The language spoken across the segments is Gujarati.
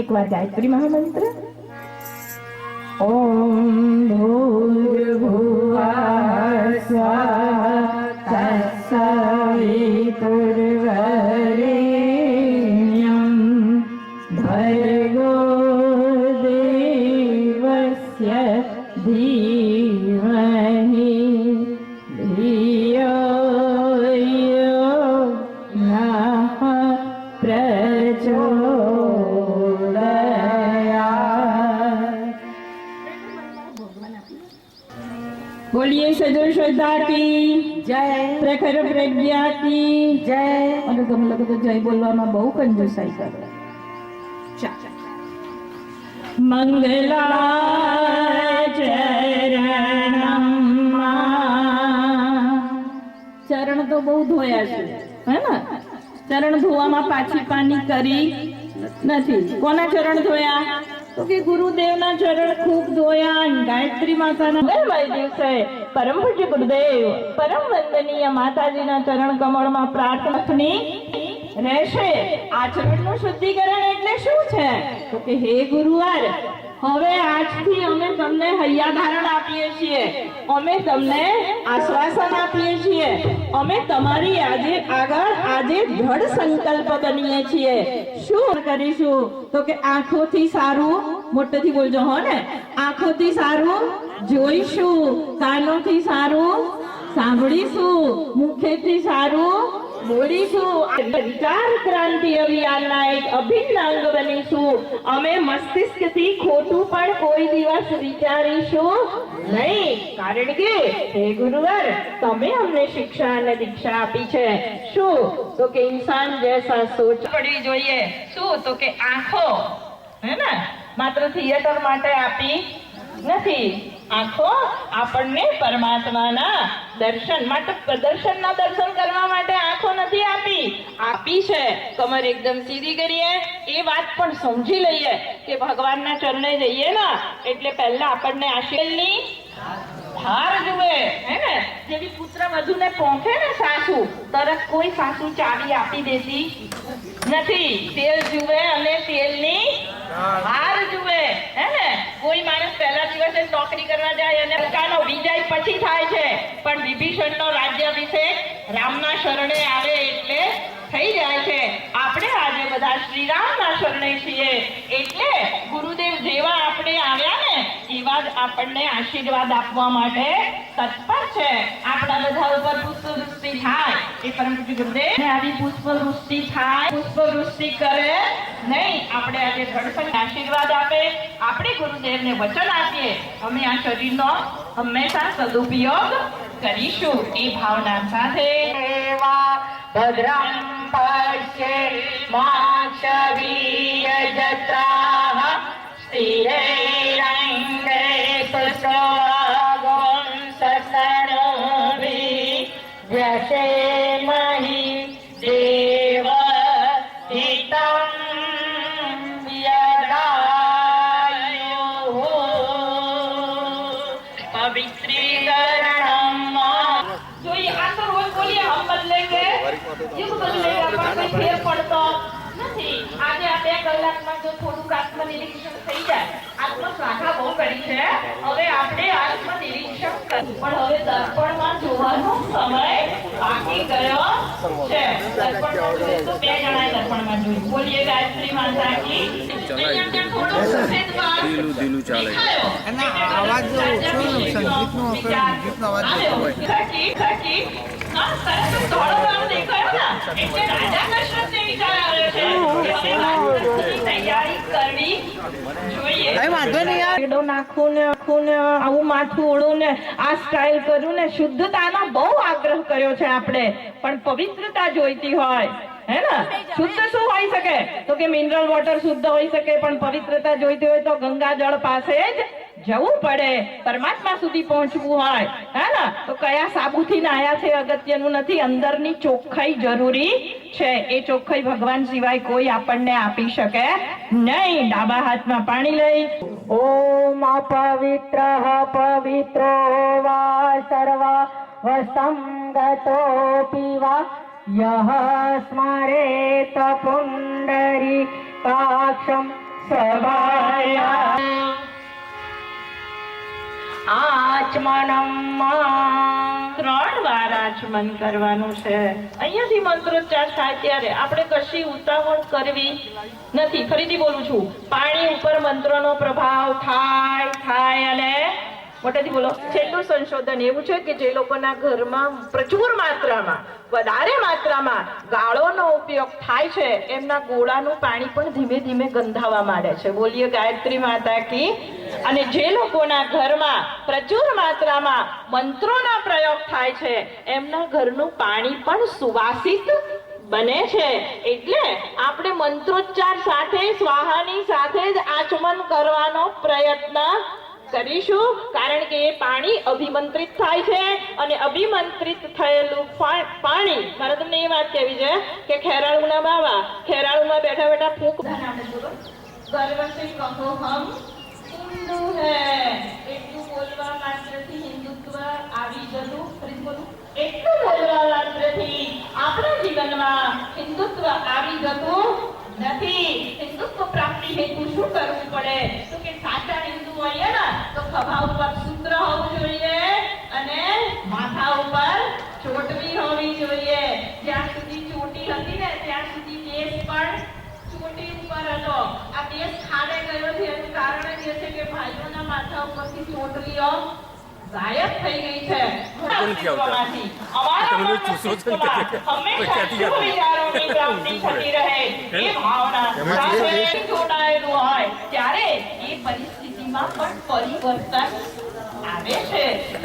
એકવાર ગાયત્રી મહામંત્ર. ઓમ ભૂર્ભુવઃ સ્વાહા તત્સવિતુર્વરેણ્યં ભર્ગો દેવસ્ય ધીમહિ ધિયો યો નઃ પ્રચોદયાत्. बोलिए सजल श्रद्धा की जय, प्रखर प्रज्ञा की जय. અને તમે લોકો તો જય બોલવામાં બહુ કંજૂસાઈ કરો. મંગલાચરણમ. ચરણ તો બહુ ધોયા છે, હે ને? ચરણ ધોવામાં પાછી પાની કરી નથી. કોના ચરણ ધોયા? તો કે ગુરુદેવના ચરણ ખૂબ ધોયા. ગાયત્રી માતાના મંગળમય દિવસે પરમ પૂજ્ય ગુરુદેવ પરમ વંદનીય માતાજીના ચરણ કમળમાં પ્રાર્થનાની રહેશે. આચરણનું શુદ્ધિકરણ એટલે શું છે? તો કે હે ગુરુવાર, હવે આજથી અમે તમને હૈયાધારણ આપીએ છીએ, અમે તમને આશ્વાસન આપીએ છીએ, અમે તમારી આજે દ્રઢ સંકલ્પ બનીએ છીએ. શું કરીશું? તો કે આંખોથી સારું, મોટેથી બોલજો હો ને, આંખોથી સારું જોઈશું, કાનોથી સારું સાંભળીશું, મુખેથી સારું બોલીશું. વિચાર ક્રાંતિ અભિયાનના એક અભિન્ન અંગ બનીશું. અમે મસ્તિષ્કથી ખોટું પણ કોઈ દિવસ વિચારીશું નહીં, કારણ કે હે ગુરુવાર, તમે અમને શિક્ષા અને દીક્ષા આપી છે. શું? તો કે ઇન્સાન જૈસા સોચ પડવી જોઈએ. શું? તો કે આંખો હે ને માત્ર થિયેટર માટે આપી નથી. આંખો આપણને પરમાત્માના દર્શન માટે, પ્રદર્શનના દર્શન કરવા માટે આંખો નથી આપી છે. કમર એકદમ સીધી કરીએ, એ વાત પણ સમજી લઈએ કે ભગવાનના ચરણે જઈએ ને એટલે પહેલા આપણને આશીર્વાદની ધાર જુએ, હે ને? જેવી પુત્ર વધુને પોંખે ને સાસુ, તરત કોઈ સાસુ ચાવી આપી દેતી નથી. તેલ જુએ અને તેલની ધાર જુએ, હે ને? કોઈ માણસ પહેલા દિવસે નોકરી કરવા જાય અને પોતાનો વિજય પછી થાય છે, પણ વિભીષણનો રાજ્યાભિષેક રામના શરણે આવે એટલે થઈ જાય છે. આપણે આજે બધા શ્રી રામના શરણે છીએ, એટલે ગુરુદેવ જેવા આપણે આવ્યા ને એવા જ આપણને આશીર્વાદ આપવા માટે તત્પર છે. આપણા બધા ઉપર પુષ્પવૃષ્ટિ થાય, એ પરમ પૂજ્ય ગુરુદેવ આવી પુષ્પવૃષ્ટિ થાય, પુષ્પવૃષ્ટિ કરે નહીં. આપણે આજે ધડપણ આશીર્વાદ આપે, આપણે ગુરુદેવને વચન આપીએ, અમે આ શરીરનો હંમેશા સદુપયોગ કરીશું. એ ભાવના સાથે ભદ્રમ પશ્યેમાક્ષવીર્યજત્રાઃ સ્થિરૈરંગે સુષ્ઠુગુંસસનોભિः વ્યસેમહિ દેવહિતં યદાયુઃ પવિત્રીકરણમ. જોઈએ આ તો રોજ બોલીએ, હમ બદલેંગે, યુગ બદલેગા, પણ કોઈ ફેર પડતો નથી. આજે આ 2 કલાકમાં જો થોડુંક આત્મનિરીક્ષણ થઈ જાય, આત્મશ્લાઘા બહુ કરી છે, હવે આપણે આત્મનિરીક્ષણ કરીશું. પણ હવે દર્પણમાં જોવાનો સમય બાકી ગયો છે. દર્પણમાં જોઈએ તો 2 જણાએ દર્પણમાં જોયું. બોલીએ ગાયત્રી માતા કી. અહીંયા થોડો સફેદ વાળ ધીલું ચાલે એના અવાજ ઓછો, સંગીતનો અવાજ ઓછો હોય. ખટી ખટી ના સરસ થોડો વાળ દેખાયો ને એટલે રાજા દશરથને વિચાર આવ્યો છે કે હવે રાજ્યની તૈયારી કરવી જોઈએ. કઈ વાંધો નહીં યાર. એડો નાખું ને આવું માથું ઓળું ને આ સ્ટાઇલ કર્યું ને, શુદ્ધતાનો બહુ આગ્રહ કર્યો છે આપણે, પણ પવિત્રતા જોઈતી હોય, હે ને? શુદ્ધ શું હોઈ શકે? તો કે મિનરલ વોટર શુદ્ધ હોઈ શકે, પણ પવિત્રતા જોઈતી હોય તો ગંગા જળ પાસે જ જવું પડે. પરમાત્મા સુધી પહોંચવું હોય, હે ને? તો કયા સાબુથી નાયા છે અગત્યનું નથી, અંદરની ચોખ્ખાઈ જરૂરી છે. એ ચોખ્ખાઈ ભગવાન સિવાય કોઈ આપણને આપી શકે નહીં. ડાબા હાથમાં પાણી લઈ ઓમ અપવિત્રઃ પવિત્રો વા સર્વ વસંગતોપી વા યહ સ્મરેત પુંડરીકાક્ષં ત્રણ વાર આચમન કરવાનું છે. અહીંયાથી મંત્રોચ્ચાર થાય ત્યારે આપણે કશી ઉતાવળ કરવી નથી. ફરીથી બોલું છું, પાણી ઉપર મંત્રનો પ્રભાવ થાય અને મોટેથી બોલો. છેલ્લું સંશોધન એવું છે કે જે લોકોના ઘરમાં પ્રચુર માત્રામાં, વધારે માત્રામાં ગાળોનો ઉપયોગ થાય છે, એમના ગોળાનું પાણી પણ ધીમે ધીમે ગંધાવા માંડે છે. બોલીએ ગાયત્રી માતા કી. અને જે લોકોના ઘરમાં પ્રચુર માત્રામાં મંત્રોના પ્રયોગ થાય છે, એમના ઘરનું પાણી પણ સુવાસિત બને છે. એટલે આપણે મંત્રોચ્ચાર સાથે, સ્વાહાની સાથે જ આચમન કરવાનો પ્રયત્ન કરીશું. કારણ કે એ પાણી અભિમંત્રિત થાય છે અને અભિમંત્રિત થયેલું પાણી, મારે તમને એ વાત કહેવી છે કે ખેરાળુના બાવા ખેરાળુમાં બેઠા બેઠા ફૂંક ગર્વ સે કહો હમ હિન્દુ હે, એટલું બોલવા માત્રથી હિન્દુત્વ આવી જતું. ફરી બોલું, એટલું બોલવા માત્રથી આપણા જીવનમાં હિન્દુત્વ આવી જતું નથી. હિન્દુત્વ પ્રાપ્તિ હેતુ શું કરવું પડે? તો કે સાચા હિન્દુ હોઈએ ને તો ખભા ઉપર સૂત્ર હોવું જોઈએ અને માથા ઉપર ચોટવી હોવી જોઈએ. જ્યાં સુધી ચોટી હતી ને ત્યાં સુધી દેશ પણ ચોટી ઉપર હતો. આ દેશ ખાડે ગયો છે એનું કારણ જ એ છે કે ભાઈઓના માથા ઉપરથી ચોટલીઓ ગાયબ થઈ ગઈ છે. અમારા હંમેશા વિચારોની પ્રાપ્તિ થતી રહે એ ભાવના સાથે જોડાયેલું હોય ત્યારે એ પરિસ્થિતિમાં પણ પરિવર્તન આવે છે.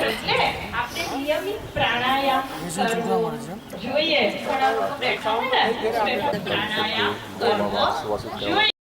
એટલે આપણે નિયમિત પ્રાણાયામ કરવો જોઈએ. પ્રાણાયામ કરવો જોઈએ.